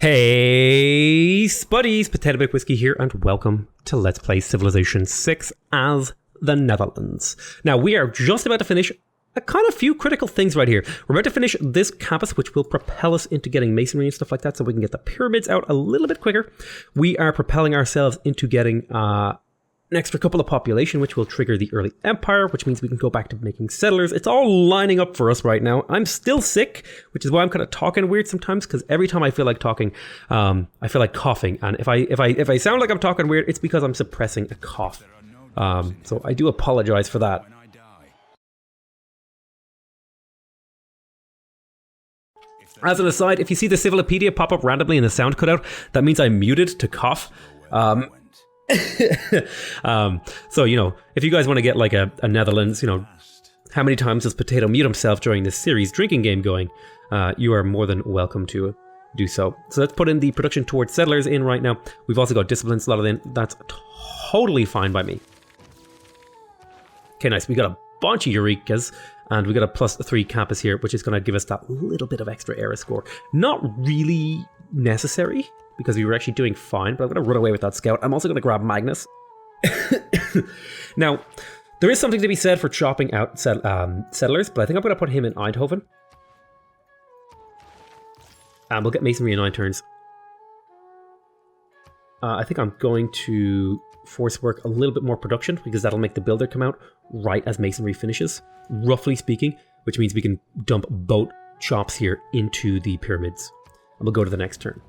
Hey, Spuddies, PotatoMcWhiskey here, and welcome to Let's Play Civilization 6 as the Netherlands. Now, we are just about to finish a kind of few critical things right here. We're about to finish this campus, which will propel us into getting masonry and stuff like that, so we can get the pyramids out a little bit quicker. We are propelling ourselves into getting an extra couple of population, which will trigger the early empire, which means we can go back to making settlers. It's all lining up for us right now. I'm still sick, which is why I'm kind of talking weird sometimes, because every time I feel like talking, I feel like coughing. And if I sound like I'm talking weird, it's because I'm suppressing a cough. So I do apologize for that. As an aside, if you see the Civilopedia pop up randomly and the sound cut out, that means I'm muted to cough. So, you know, if you guys want to get like a Netherlands, you know, how many times does Potato mute himself during this series drinking game going, you are more than welcome to do so. So let's put in the production towards settlers in right now. We've also got discipline slotted in. That's totally fine by me. Okay, nice. We got a bunch of Eurekas, and we got a +3 campus here, which is going to give us that little bit of extra era score. Not really necessary, because we were actually doing fine, but I'm going to run away with that scout. I'm also going to grab Magnus. Now, there is something to be said for chopping out settlers, but I think I'm going to put him in Eindhoven. And we'll get masonry in 9 turns. I think I'm going to force work a little bit more production, because that'll make the builder come out right as masonry finishes, roughly speaking, which means we can dump boat chops here into the pyramids. And we'll go to the next turn.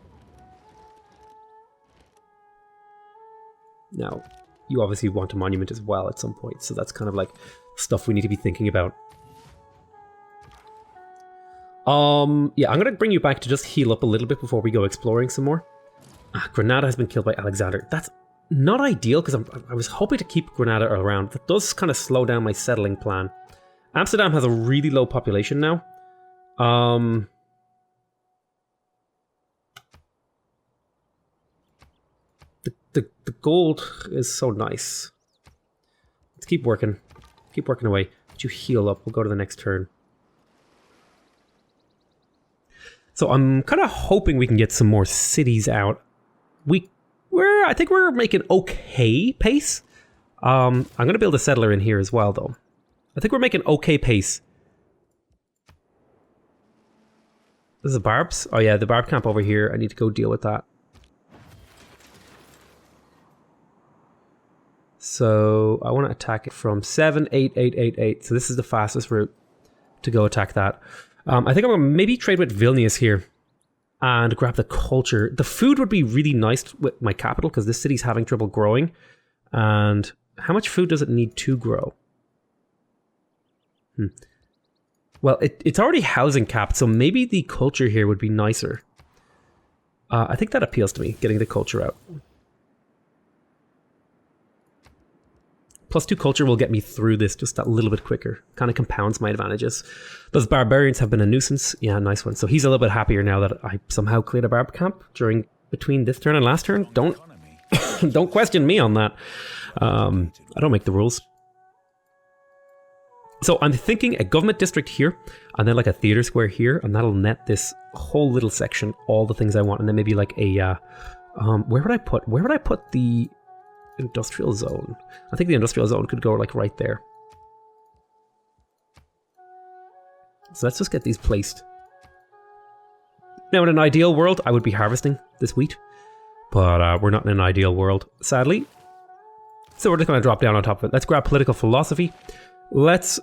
Now, you obviously want a monument as well at some point, so that's kind of like stuff we need to be thinking about. Yeah, I'm going to bring you back to just heal up a little bit before we go exploring some more. Granada has been killed by Alexander. That's not ideal, because I was hoping to keep Granada around. That does kind of slow down my settling plan. Amsterdam has a really low population now. The gold is so nice. Let's keep working. Keep working away. But you heal up. We'll go to the next turn. So I'm kind of hoping we can get some more cities out. I think we're making okay pace. I'm going to build a settler in here as well, though. I think we're making okay pace. This is the barbs? Oh yeah, the barb camp over here. I need to go deal with that. So I want to attack it from 7, 8, 8, 8, 8. So this is the fastest route to go attack that. I think I'm going to maybe trade with Vilnius here and grab the culture. The food would be really nice with my capital, because this city's having trouble growing. And how much food does it need to grow? Well, it's already housing capped, so maybe the culture here would be nicer. I think that appeals to me, getting the culture out. +2 culture will get me through this just a little bit quicker. Kind of compounds my advantages. Those barbarians have been a nuisance. Yeah, nice one. So he's a little bit happier now that I somehow cleared a barb camp between this turn and last turn. Don't don't question me on that. I don't make the rules. So I'm thinking a government district here, and then like a theater square here, and that'll net this whole little section, all the things I want, and then maybe like a where would I put the industrial zone? I think the industrial zone could go like right there. So let's just get these placed. Now, in an ideal world, I would be harvesting this wheat, but we're not in an ideal world, sadly. So we're just going to drop down on top of it. Let's grab political philosophy. Let's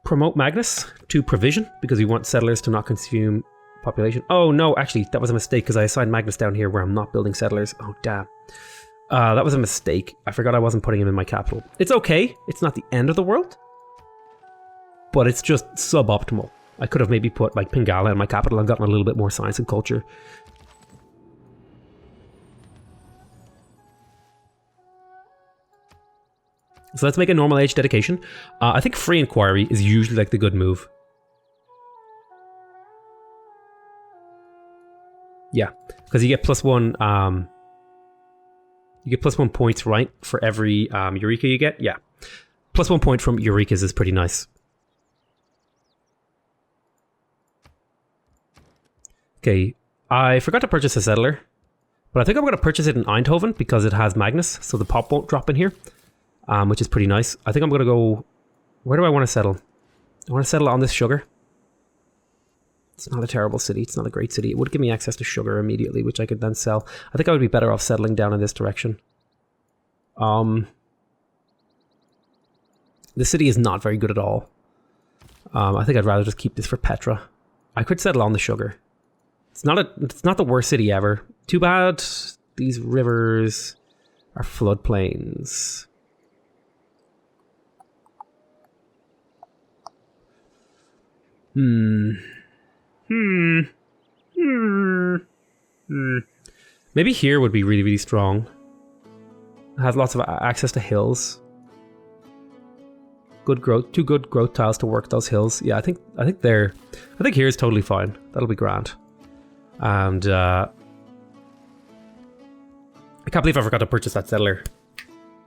promote Magnus to provision, because we want settlers to not consume population. Oh no, actually, that was a mistake, because I assigned Magnus down here where I'm not building settlers. Oh damn. That was a mistake. I forgot I wasn't putting him in my capital. It's okay. It's not the end of the world. But it's just suboptimal. I could have maybe put like Pingala in my capital and gotten a little bit more science and culture. So let's make a normal age dedication. I think free inquiry is usually like the good move. Yeah, because you get +1... you get +1 points, right, for every Eureka you get? Yeah. +1 point from Eurekas is pretty nice. Okay, I forgot to purchase a settler, but I think I'm going to purchase it in Eindhoven because it has Magnus, so the pop won't drop in here, which is pretty nice. I think I'm going to go... Where do I want to settle? I want to settle on this sugar. It's not a terrible city. It's not a great city. It would give me access to sugar immediately, which I could then sell. I think I would be better off settling down in this direction. The city is not very good at all. I think I'd rather just keep this for Petra. I could settle on the sugar. It's not the worst city ever. Too bad these rivers are floodplains. Maybe here would be really, really strong. It has lots of access to hills. Good growth, 2 good growth tiles to work those hills. Yeah, I think here is totally fine. That'll be grand. And I can't believe I forgot to purchase that settler.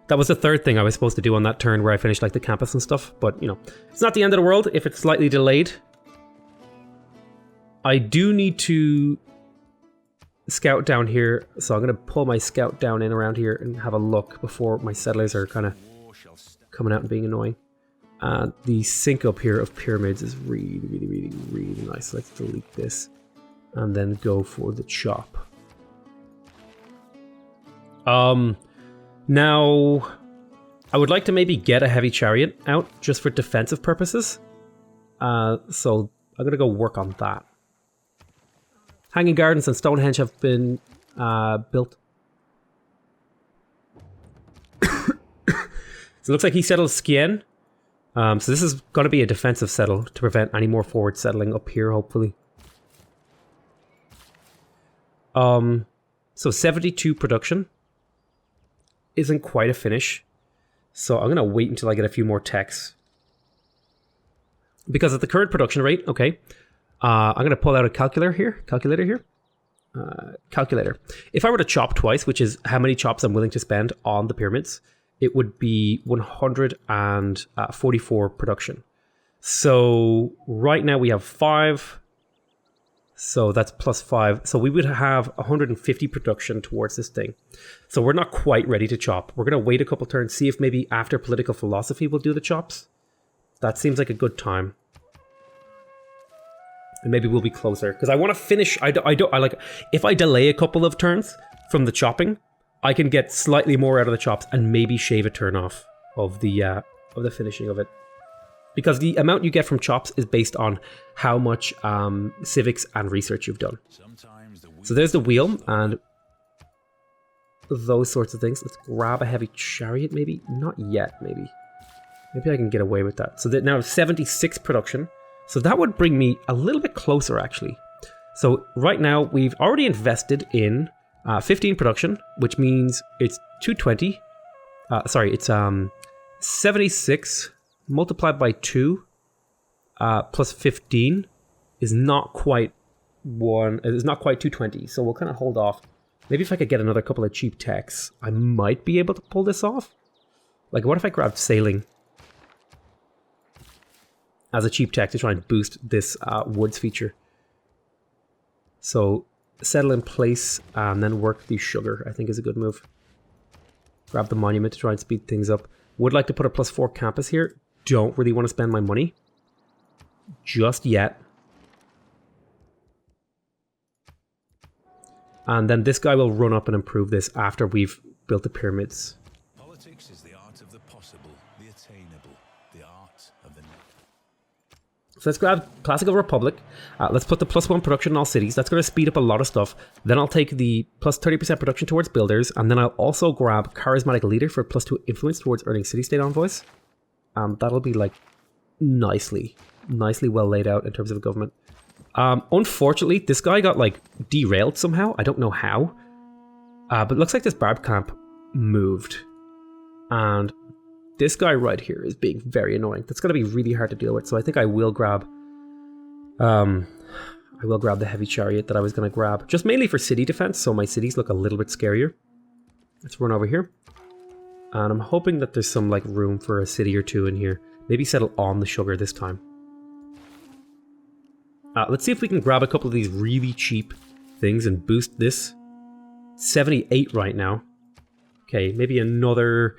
That was the third thing I was supposed to do on that turn where I finished like the campus and stuff. But you know, it's not the end of the world if it's slightly delayed. I do need to scout down here, so I'm going to pull my scout down in around here and have a look before my settlers are kind of coming out and being annoying. The sync up here of pyramids is really, really, really, really nice. Let's delete this and then go for the chop. Now, I would like to maybe get a heavy chariot out just for defensive purposes. So I'm going to go work on that. Hanging Gardens and Stonehenge have been built. So it looks like he settled Skien. So this is going to be a defensive settle to prevent any more forward settling up here, hopefully. So 72 production isn't quite a finish. So I'm going to wait until I get a few more techs. Because at the current production rate, okay, I'm going to pull out a calculator here. Calculator. If I were to chop twice, which is how many chops I'm willing to spend on the pyramids, it would be 144 production. So right now we have 5. So that's plus 5. So we would have 150 production towards this thing. So we're not quite ready to chop. We're going to wait a couple turns, see if maybe after political philosophy we'll do the chops. That seems like a good time. And maybe we'll be closer because I want to finish. I like if I delay a couple of turns from the chopping, I can get slightly more out of the chops and maybe shave a turn off of the finishing of it. Because the amount you get from chops is based on how much civics and research you've done. So there's the wheel and those sorts of things. Let's grab a heavy chariot, maybe not yet. Maybe I can get away with that. So that now 76 production. So that would bring me a little bit closer, actually. So right now, we've already invested in 15 production, which means it's 220. It's 76 multiplied by 2 plus 15 is not quite 220. So we'll kind of hold off. Maybe if I could get another couple of cheap techs, I might be able to pull this off. Like, what if I grabbed sailing as a cheap tech to try and boost this woods feature? So settle in place and then work the sugar, I think is a good move. Grab the monument to try and speed things up. Would like to put a +4 campus here. Don't really want to spend my money just yet. And then this guy will run up and improve this after we've built the pyramids. Politics is the art of the possible, the attainable, the art of the... So let's grab Classical Republic. Let's put the +1 production in all cities. That's going to speed up a lot of stuff. Then I'll take the +30% production towards builders. And then I'll also grab Charismatic Leader for +2 influence towards earning city-state envoys. That'll be like nicely well laid out in terms of government. Unfortunately, this guy got like derailed somehow. I don't know how. But it looks like this barb camp moved. And this guy right here is being very annoying. That's going to be really hard to deal with. So I think I will grab the heavy chariot that I was going to grab. Just mainly for city defense, so my cities look a little bit scarier. Let's run over here. And I'm hoping that there's some like room for a city or two in here. Maybe settle on the sugar this time. Let's see if we can grab a couple of these really cheap things and boost this. 78 right now. Okay, maybe another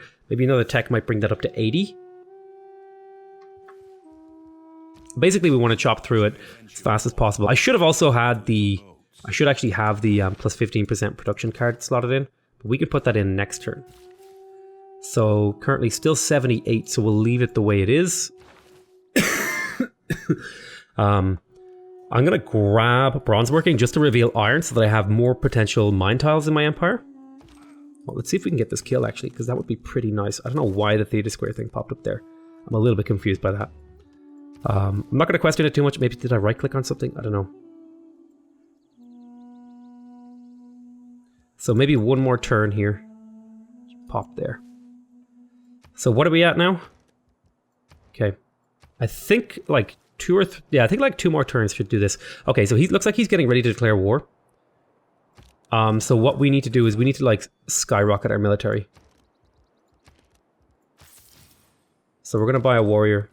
tech might bring that up to 80. Basically, we want to chop through it as fast as possible. I should have also had I should actually have the plus 15% production card slotted in. But we can put that in next turn. So currently still 78, so we'll leave it the way it is. I'm going to grab bronze working just to reveal iron so that I have more potential mine tiles in my empire. Well, let's see if we can get this kill actually, because that would be pretty nice. I don't know why the theta square thing popped up there. I'm a little bit confused by that. I'm not going to question it too much. Maybe did I right click on something? I don't know. So maybe one more turn here. Pop there. So what are we at now? Okay. I think like I think like 2 more turns should do this. Okay, so he looks like he's getting ready to declare war. So what we need to do is we need to like skyrocket our military. So we're going to buy a warrior.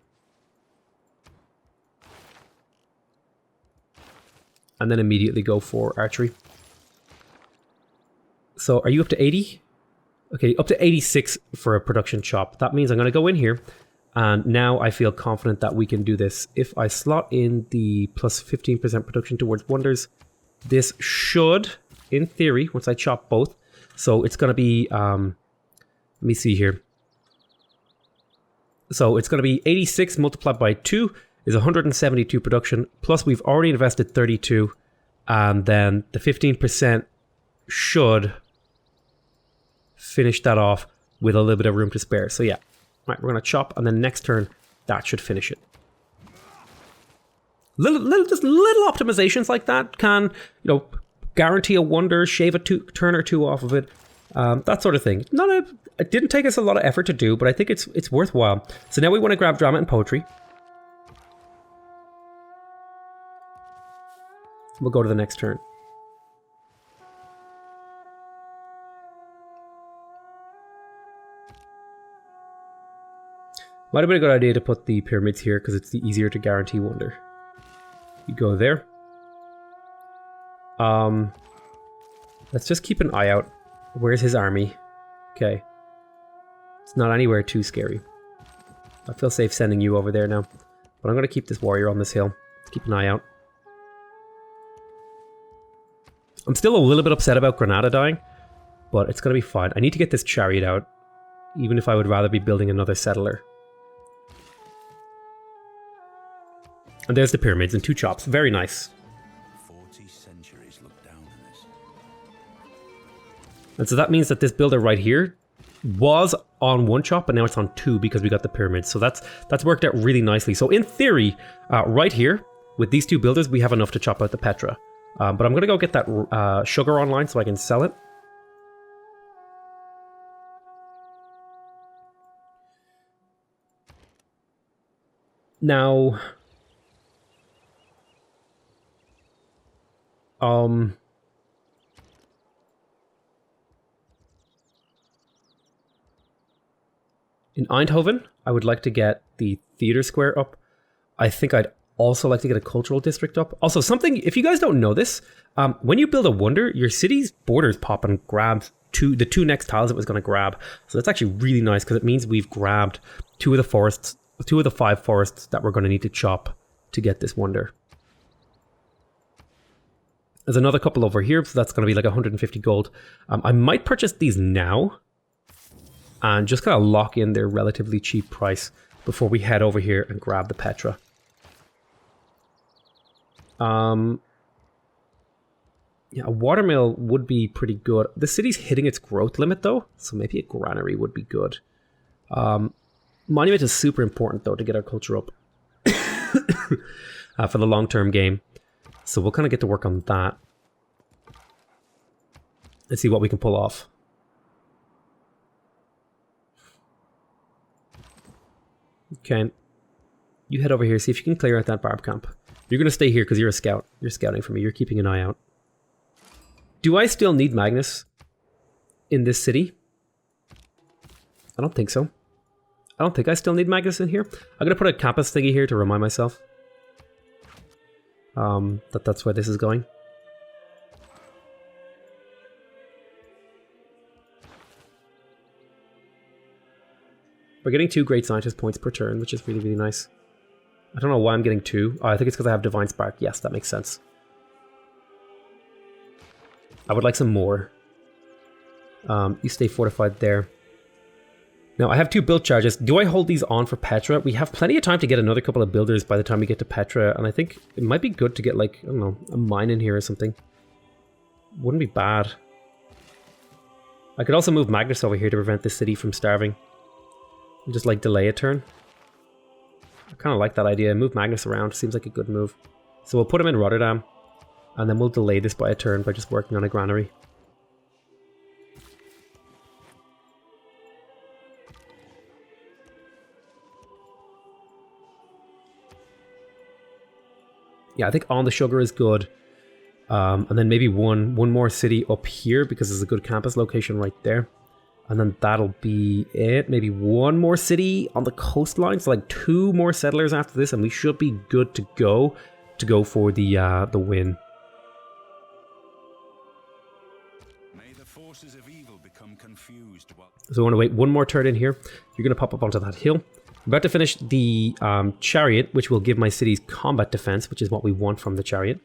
And then immediately go for archery. So are you up to 80? Okay, up to 86 for a production chop. That means I'm going to go in here. And now I feel confident that we can do this. If I slot in the plus 15% production towards wonders, this should, in theory, once I chop both. So it's going to be, let me see here. So it's going to be 86 multiplied by 2 is 172 production. Plus we've already invested 32. And then the 15% should finish that off with a little bit of room to spare. So yeah. Right, we're going to chop, and then next turn, that should finish it. Just little optimizations like that can, guarantee a wonder, shave a turn or two off of it, that sort of thing. It didn't take us a lot of effort to do, but I think it's worthwhile. So now we want to grab drama and poetry. We'll go to the next turn. Might have been a good idea to put the pyramids here because it's the easier to guarantee wonder. You go there. Let's just keep an eye out. Where's his army? Okay. It's not anywhere too scary. I feel safe sending you over there now. But I'm going to keep this warrior on this hill. Let's keep an eye out. I'm still a little bit upset about Granada dying, but it's going to be fine. I need to get this chariot out, even if I would rather be building another settler. And there's the pyramids and 2 chops. Very nice. 40 centuries look down on us. And so that means that this builder right here was on 1 chop, and now it's on 2 because we got the pyramids. So that's worked out really nicely. So in theory, right here, with these 2 builders, we have enough to chop out the Petra. But I'm going to go get that sugar online so I can sell it. Now... in Eindhoven, I would like to get the theater square up. I think I'd also like to get a cultural district up. Also, something, if you guys don't know this, when you build a wonder, your city's borders pop and grabs the 2 next tiles it was going to grab. So that's actually really nice because it means we've grabbed 2 of the forests, 2 of the 5 forests that we're going to need to chop to get this wonder. There's another couple over here, so that's going to be like 150 gold. I might purchase these now and just kind of lock in their relatively cheap price before we head over here and grab the Petra. Yeah, a watermill would be pretty good. The city's hitting its growth limit though, so maybe a granary would be good. Monument is super important though to get our culture up for the long-term game. So we'll kind of get to work on that. Let's see what we can pull off. Okay. You head over here, see if you can clear out that barb camp. You're going to stay here because you're a scout. You're scouting for me. You're keeping an eye out. Do I still need Magnus in this city? I don't think so. I don't think I still need Magnus in here. I'm going to put a campus thingy here to remind myself. That's where this is going. We're getting 2 Great Scientist points per turn, which is really, really nice. I don't know why I'm getting 2. Oh, I think it's because I have Divine Spark. Yes, that makes sense. I would like some more. You stay fortified there. Now, I have 2 build charges. Do I hold these on for Petra? We have plenty of time to get another couple of builders by the time we get to Petra, and I think it might be good to get, like, I don't know, a mine in here or something. Wouldn't be bad. I could also move Magnus over here to prevent this city from starving. And just, like, delay a turn. I kind of like that idea. Move Magnus around. Seems like a good move. So we'll put him in Rotterdam. And then we'll delay this by a turn by just working on a granary. Yeah, I think on the sugar is good. And then maybe one more city up here because there's a good campus location right there. And then that'll be it. Maybe one more city on the coastline. So like 2 more settlers after this, and we should be good to go for the win. May the forces of evil become confused. So we want to wait 1 more turn in here. You're going to pop up onto that hill. I'm about to finish the chariot, which will give my cities combat defense, which is what we want from the chariot.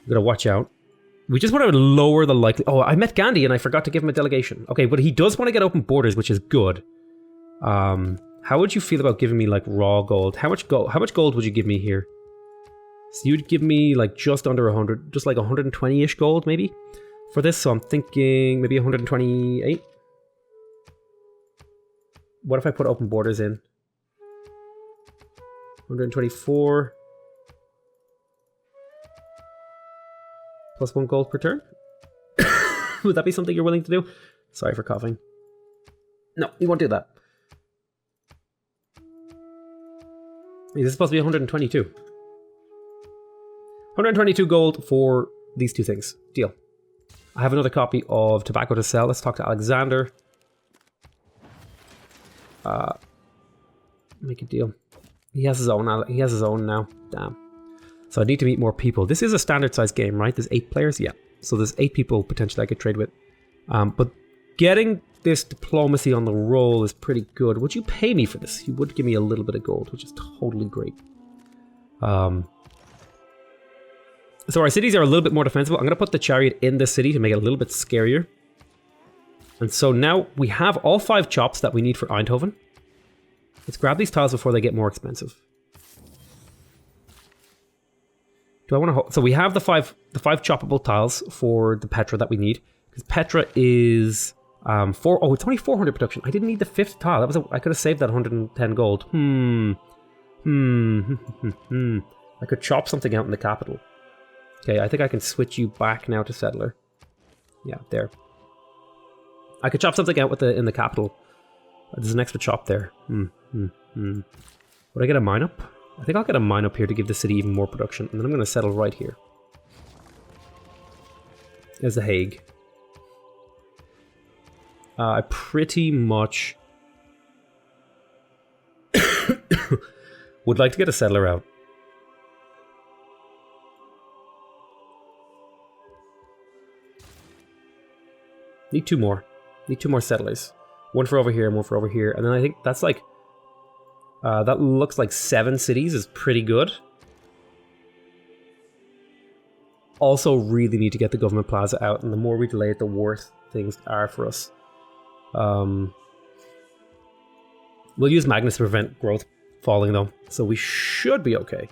I'm going to watch out. We just want to lower the likely... Oh, I met Gandhi and I forgot to give him a delegation. Okay, but he does want to get open borders, which is good. How would you feel about giving me, like, raw gold? How much gold would you give me here? So you'd give me, like, just under 100, just like 120-ish gold, maybe? For this, so I'm thinking maybe 128? What if I put open borders in? 124... Plus 1 gold per turn? Would that be something you're willing to do? Sorry for coughing. No, you won't do that. This is supposed to be 122. 122 gold for these 2 things. Deal. I have another copy of tobacco to sell. Let's talk to Alexander. Make a deal. He has his own now. Damn. So I need to meet more people. This is a standard size game, right? There's 8 players? Yeah. So there's 8 people potentially I could trade with. But getting this diplomacy on the roll is pretty good. Would you pay me for this? You would give me a little bit of gold, which is totally great. So our cities are a little bit more defensible. I'm going to put the chariot in the city to make it a little bit scarier. And so now we have all 5 chops that we need for Eindhoven. Let's grab these tiles before they get more expensive. Do I want to? So we have the five choppable tiles for the Petra that we need, because Petra is Oh, it's only 400 production. I didn't need the 5th tile. I could have saved that 110 gold. I could chop something out in the capital. Okay, I think I can switch you back now to settler. Yeah, there. I could chop something out in the capital. There's an extra chop there. Would I get a mine up? I think I'll get a mine up here to give the city even more production, and then I'm going to settle right here. There's the Hague. I pretty much would like to get a settler out. Need 2 more. Need 2 more settlers. 1 for over here and 1 for over here. And then I think that's like... that looks like 7 cities is pretty good. Also really need to get the government plaza out, and the more we delay it, the worse things are for us. We'll use Magnus to prevent growth falling though, so we should be okay.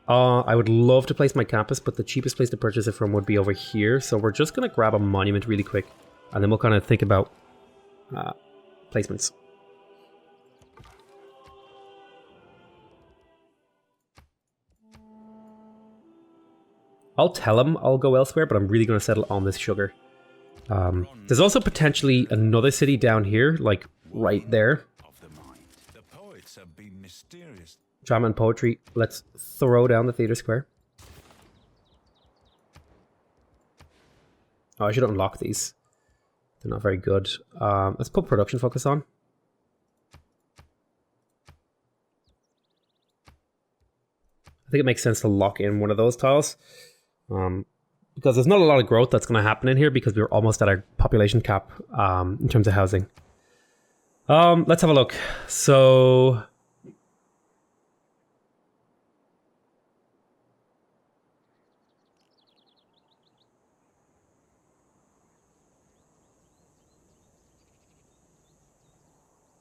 I would love to place my campus, but the cheapest place to purchase it from would be over here, so we're just going to grab a monument really quick, and then we'll kind of think about placements. I'll tell him I'll go elsewhere, but I'm really going to settle on this sugar. There's also potentially another city down here, like right there. The poets have been mysterious. Drama and poetry. Let's throw down the theater square. Oh, I should unlock these. They're not very good. Let's put production focus on. I think it makes sense to lock in one of those tiles. Because there's not a lot of growth that's going to happen in here because we're almost at our population cap in terms of housing. Let's have a look. So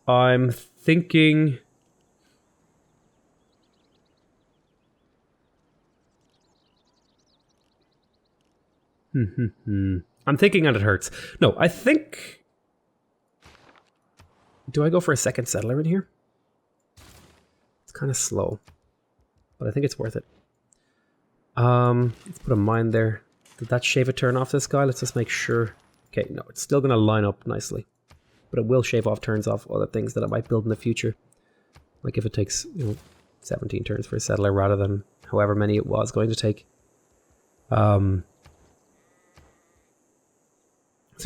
I'm thinking I'm thinking and it hurts. No, I think... Do I go for a second settler in here? It's kind of slow, but I think it's worth it. Let's put a mine there. Did that shave a turn off this guy? Let's just make sure. Okay, no, it's still going to line up nicely, but it will shave off turns off other things that I might build in the future. Like if it takes, 17 turns for a settler rather than however many it was going to take. So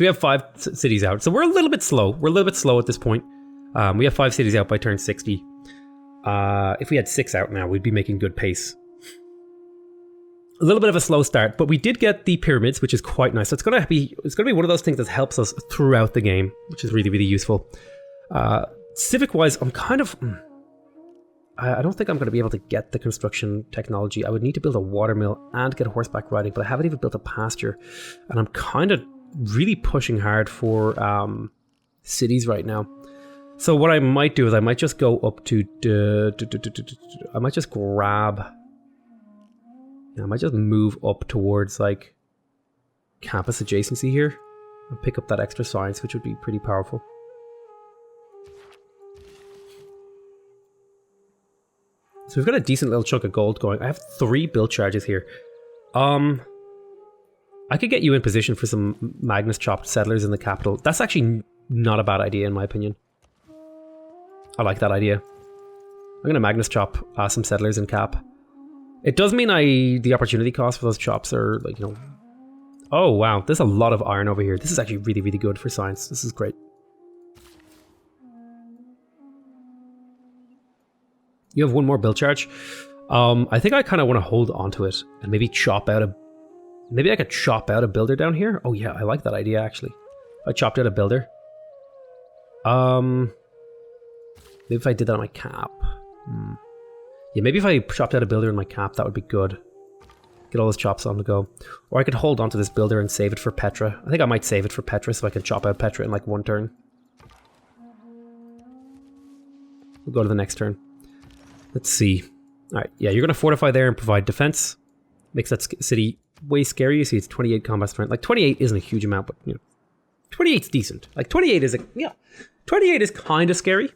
we have 5 cities out. So we're a little bit slow. We're a little bit slow at this point. We have 5 cities out by turn 60. If we had 6 out now, we'd be making good pace. A little bit of a slow start, but we did get the pyramids, which is quite nice. So it's gonna be one of those things that helps us throughout the game, which is really, really useful. Civic-wise, I'm kind of... I don't think I'm going to be able to get the construction technology. I would need to build a watermill and get horseback riding, but I haven't even built a pasture. And I'm kind of really pushing hard for cities right now. So what I might do is I might just go up to... I might just grab... I might just move up towards like campus adjacency here and pick up that extra science, which would be pretty powerful. So we've got a decent little chunk of gold going. I have 3 build charges here. I could get you in position for some Magnus chopped settlers in the capital. That's actually not a bad idea in my opinion. I like that idea. I'm going to Magnus chop some settlers in cap. It does mean the opportunity cost for those chops are like, Oh wow, there's a lot of iron over here. This is actually really, really good for science. This is great. You have 1 more build charge. I think I kind of want to hold onto it and maybe chop out a... Maybe I could chop out a builder down here. Oh yeah, I like that idea actually. I chopped out a builder. Maybe if I did that on my cap. Yeah, maybe if I chopped out a builder in my cap, that would be good. Get all those chops on the go. Or I could hold onto this builder and save it for Petra. I think I might save it for Petra so I can chop out Petra in like 1 turn. We'll go to the next turn. Let's see. Alright, yeah, you're going to fortify there and provide defense. Makes that city way scary. You see it's 28 combat strength. Like 28 isn't a huge amount, but 28's decent. Like 28 is 28 is kind of scary.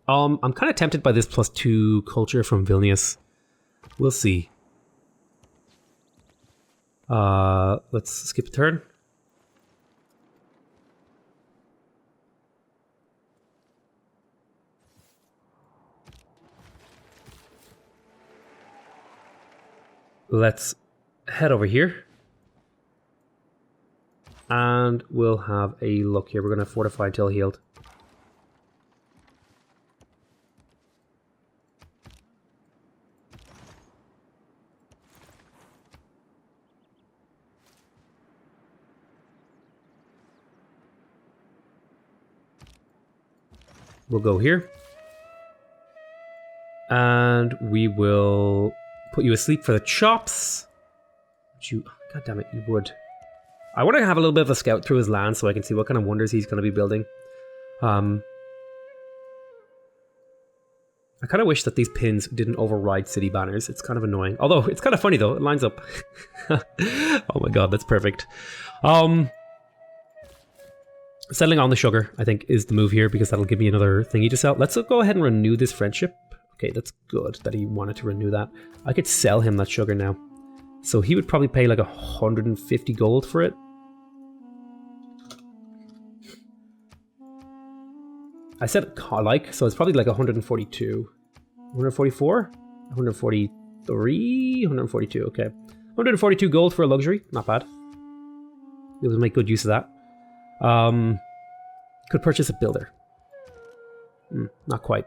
I'm kind of tempted by this +2 culture from Vilnius. We'll see. Let's skip a turn. Let's head over here. And we'll have a look here. We're going to fortify until healed. We'll go here. And we will put you asleep for the chops. God damn it, you would. I want to have a little bit of a scout through his land so I can see what kind of wonders he's going to be building. I kind of wish that these pins didn't override city banners. It's kind of annoying. Although, it's kind of funny though. It lines up. Oh my god, that's perfect. Settling on the sugar, I think, is the move here because that'll give me another thingy to sell. Let's go ahead and renew this friendship. Okay, that's good that he wanted to renew that. I could sell him that sugar now. So he would probably pay like 150 gold for it. I said like, so it's probably like 142. 144? 143? 142, okay. 142 gold for a luxury, not bad. It would make good use of that. Could purchase a builder. Not quite.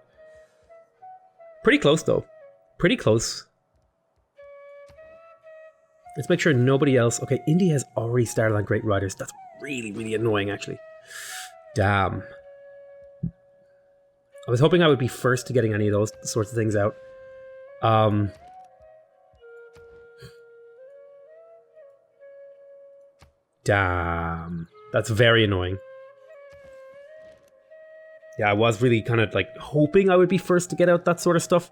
Pretty close though. Pretty close. Let's make sure nobody else... Okay, India has already started on Great Riders. That's really, really annoying, actually. Damn. I was hoping I would be first to getting any of those sorts of things out. Damn. That's very annoying. Yeah, I was really kind of like hoping I would be first to get out that sort of stuff.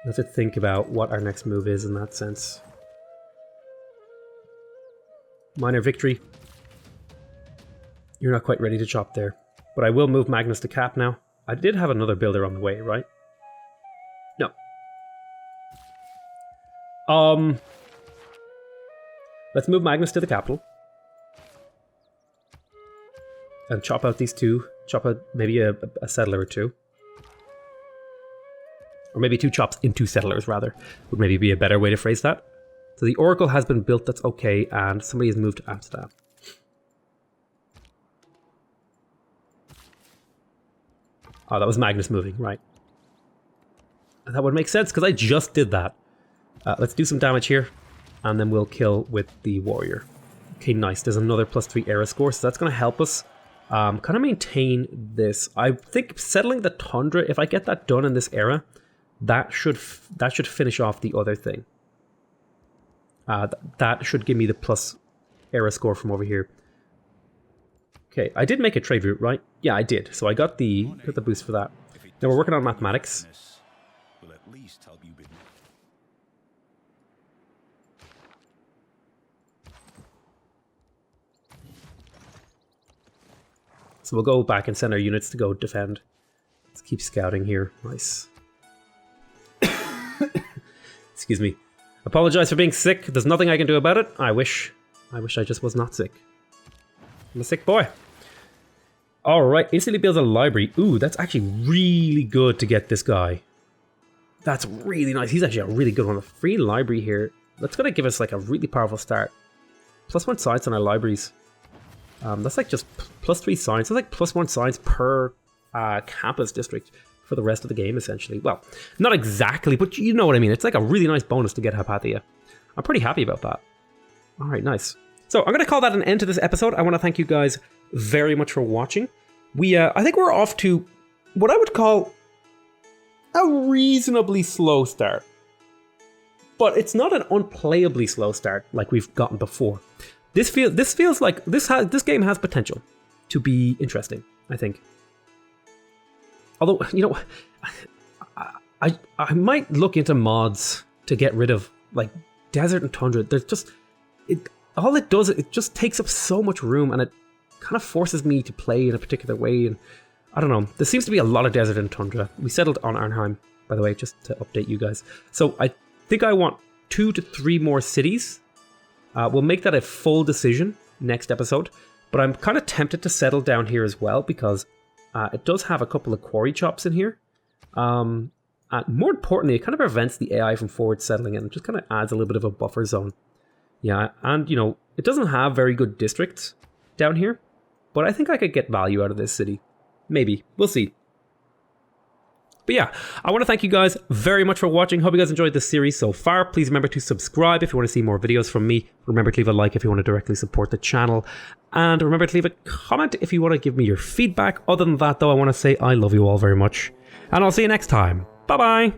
Let's think about what our next move is in that sense. Minor victory. You're not quite ready to chop there. But I will move Magnus to cap now. I did have another builder on the way, right? No. Let's move Magnus to the capital. And chop out these two. Chop out maybe a settler or two. Or maybe 2 chops into settlers, rather. Would maybe be a better way to phrase that. So the Oracle has been built, that's okay, and somebody has moved to Amsterdam. Oh, that was Magnus moving, right. And that would make sense, because I just did that. Let's do some damage here, and then we'll kill with the warrior. Okay, nice. There's another +3 era score, so that's going to help us kind of maintain this. I think settling the Tundra, if I get that done in this era, that should finish off the other thing. That should give me the plus era score from over here. Okay, I did make a trade route, right? Yeah, I did. So I got the boost for that. Now we're working on mathematics. Will at least help you. So we'll go back and send our units to go defend. Let's keep scouting here. Nice. Excuse me. Apologize for being sick. There's nothing I can do about it. I wish I just was not sick. I'm a sick boy. Alright, instantly builds a library. Ooh, that's actually really good to get this guy. That's really nice. He's actually a really good one. A free library here. That's going to give us like a really powerful start. +1 science on our libraries. That's like just +3 science. That's like +1 science per campus district for the rest of the game, essentially. Well, not exactly, but you know what I mean. It's like a really nice bonus to get Hypatia. I'm pretty happy about that. All right, nice. So I'm going to call that an end to this episode. I want to thank you guys very much for watching. I think we're off to what I would call a reasonably slow start. But it's not an unplayably slow start like we've gotten before. This feels like this game has potential to be interesting, I think. Although, you know, I might look into mods to get rid of like desert and tundra. There's just all it does, it just takes up so much room, and it kind of forces me to play in a particular way. And I don't know. There seems to be a lot of desert and tundra. We settled on Arnheim, by the way, just to update you guys. So I think I want 2 to 3 more cities. We'll make that a full decision next episode. But I'm kind of tempted to settle down here as well, because it does have a couple of quarry chops in here. And more importantly, it kind of prevents the AI from forward settling in. It just kind of adds a little bit of a buffer zone. Yeah, and you know, it doesn't have very good districts down here, but I think I could get value out of this city. Maybe. We'll see. But yeah, I want to thank you guys very much for watching. Hope you guys enjoyed this series so far. Please remember to subscribe if you want to see more videos from me. Remember to leave a like if you want to directly support the channel. And remember to leave a comment if you want to give me your feedback. Other than that, though, I want to say I love you all very much. And I'll see you next time. Bye-bye.